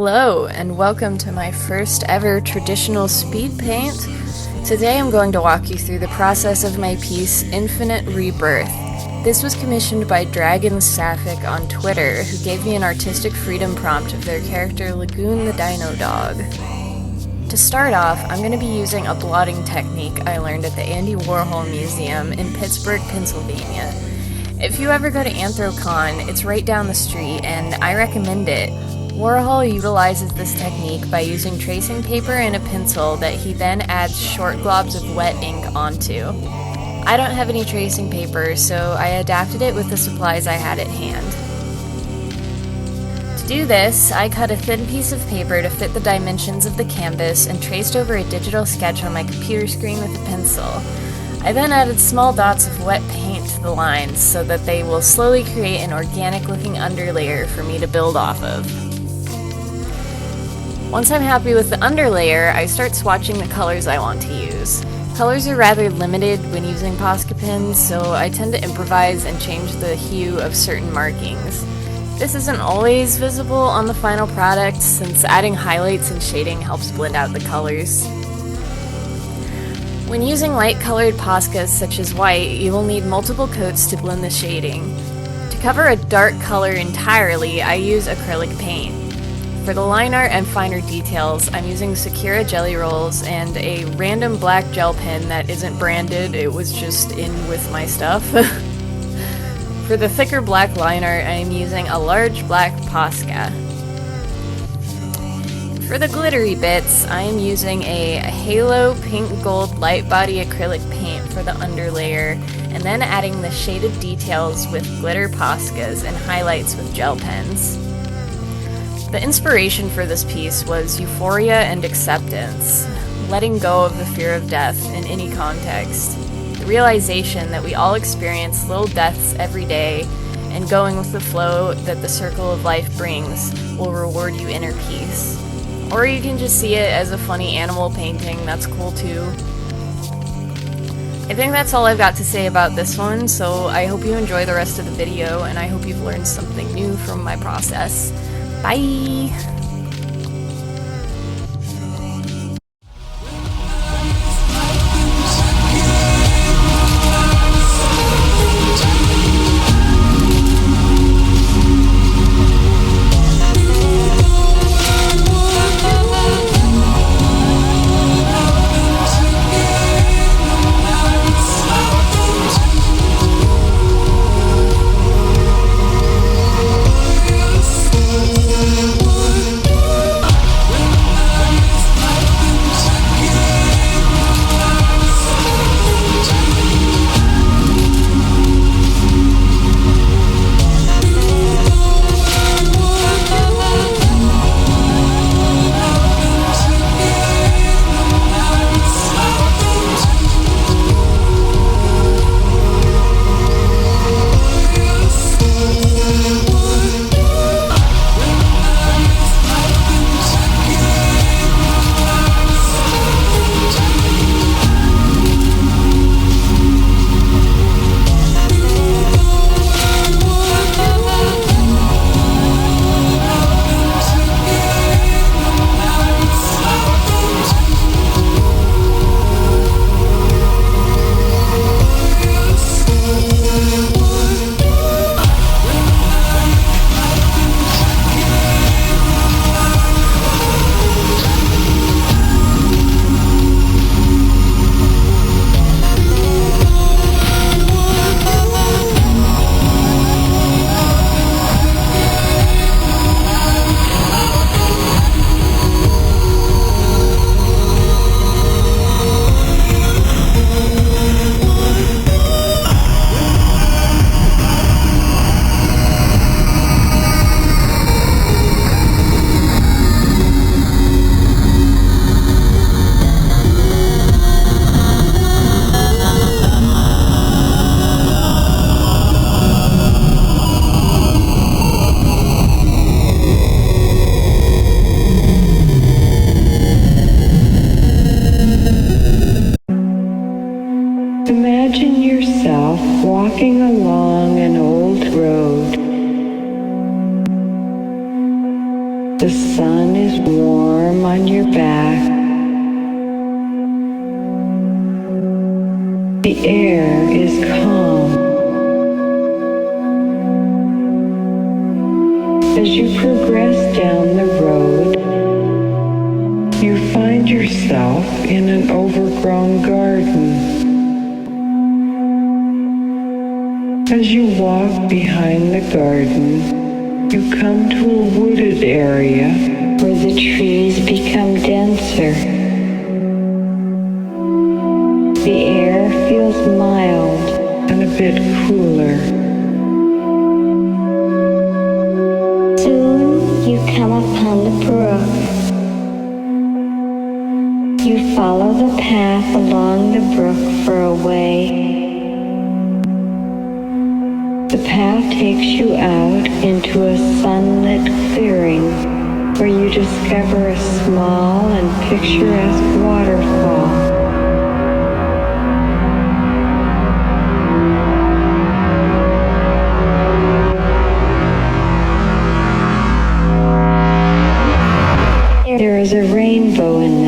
Hello, and welcome to my first ever traditional speed paint. Today I'm going to walk you through the process of my piece, Infinite Rebirth. This was commissioned by Dragon Sapphic on Twitter, who gave me an artistic freedom prompt of their character Lagoon the Dino Dog. To start off, I'm going to be using a blotting technique I learned at the Andy Warhol Museum in Pittsburgh, Pennsylvania. If you ever go to Anthrocon, it's right down the street, and I recommend it. Warhol utilizes this technique by using tracing paper and a pencil that he then adds short globs of wet ink onto. I don't have any tracing paper, so I adapted it with the supplies I had at hand. To do this, I cut a thin piece of paper to fit the dimensions of the canvas and traced over a digital sketch on my computer screen with a pencil. I then added small dots of wet paint to the lines so that they will slowly create an organic-looking underlayer for me to build off of. Once I'm happy with the underlayer, I start swatching the colors I want to use. Colors are rather limited when using Posca pens, so I tend to improvise and change the hue of certain markings. This isn't always visible on the final product, since adding highlights and shading helps blend out the colors. When using light-colored Poscas such as white, you will need multiple coats to blend the shading. To cover a dark color entirely, I use acrylic paint. For the line art and finer details, I'm using Sakura jelly rolls and a random black gel pen that isn't branded, it was just in with my stuff. For the thicker black line art, I'm using a large black Posca. For the glittery bits, I am using a Halo Pink Gold Light Body Acrylic Paint for the underlayer, and then adding the shaded details with glitter Poscas and highlights with gel pens. The inspiration for this piece was euphoria and acceptance, letting go of the fear of death in any context, the realization that we all experience little deaths every day, and going with the flow that the circle of life brings will reward you inner peace. Or you can just see it as a funny animal painting, that's cool too. I think that's all I've got to say about this one, so I hope you enjoy the rest of the video, and I hope you've learned something new from my process. Bye! Imagine yourself walking along an old road. The sun is warm on your back. The air is calm. As you progress down the road, you find yourself in an overgrown garden. As you walk behind the garden, you come to a wooded area where the trees become denser. The air feels mild and a bit cooler. Soon you come upon the brook. You follow the path along the brook for a way. The path takes you out into a sunlit clearing where you discover a small and picturesque waterfall. There is a rainbow in